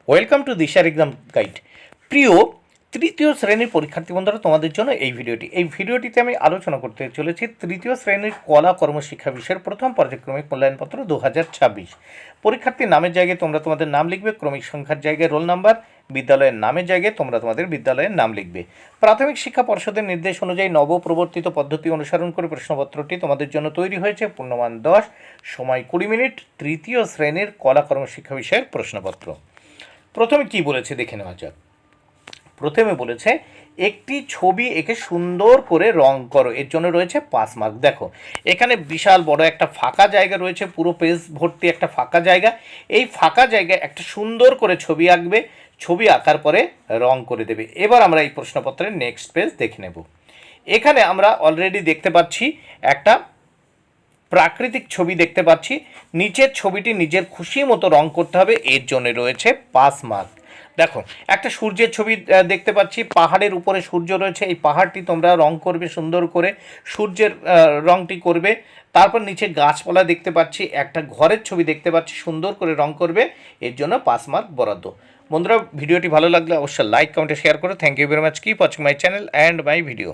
Welcome to দিশার exam guide. প্রিয় তৃতীয় শ্রেণীর পরীক্ষার্থী বন্ধুরা, তোমাদের জন্য এই ভিডিওটিতে আমি আলোচনা করতে চলেছি তৃতীয় শ্রেণীর কলা কর্মশিক্ষা বিষয়ের প্রথম পর্যায়ক্রমিক মূল্যায়নপত্র 2026। পরীক্ষার্থীর নামের জায়গায় তোমরা তোমাদের নাম লিখবে, ক্রমিক সংখ্যার জায়গায় রোল নাম্বার, বিদ্যালয়ের নামের জায়গায় তোমরা তোমাদের বিদ্যালয়ের নাম লিখবে। প্রাথমিক শিক্ষা পর্ষদের নির্দেশ অনুযায়ী নবপ্রবর্তিত পদ্ধতি অনুসরণ করে প্রশ্নপত্রটি তোমাদের জন্য তৈরি হয়েছে। পূর্ণমান 10, সময় 20 মিনিট। তৃতীয় শ্রেণীর কলা কর্মশিক্ষা বিষয়ের প্রশ্নপত্র। প্রথমে কি বলেছে দেখে নেওয়া যাক। প্রথমে বলেছে একটি ছবি এঁকে সুন্দর করে রং করো, এর জন্য রয়েছে 5 মার্ক। দেখো এখানে বিশাল বড় একটা ফাঁকা জায়গা রয়েছে, পুরো পেজ ভর্তি একটা ফাঁকা জায়গা। এই ফাঁকা জায়গায় একটা সুন্দর করে ছবি আঁকবে, ছবি আঁকার পরে রং করে দেবে। এবার আমরা এই প্রশ্নপত্রের নেক্সট পেজ দেখে নেব। এখানে আমরা অলরেডি দেখতে পাচ্ছি একটা প্রাকৃতিক ছবি দেখতে পাচ্ছি। নিচের ছবিটি নিজের খুশি মতো রং করতে হবে, এর জন্য রয়েছে 5 মার্ক। দেখো একটা সূর্যের ছবি দেখতে পাচ্ছি, পাহাড়ের উপরে সূর্য রয়েছে, এই পাহাড়টি তোমরা রং করবে সুন্দর করে, সূর্যের রংটি করবে। তারপর নিচে গাছপালা দেখতে পাচ্ছি, একটা ঘরের ছবি দেখতে পাচ্ছি, সুন্দর করে রং করবে, এর জন্য 5 মার্ক বরাদ্দ। বন্ধুরা, ভিডিওটি ভালো লাগলে অবশ্যই লাইক কমেন্টে শেয়ার করো। Thank you very much. Keep watching my channel and my video.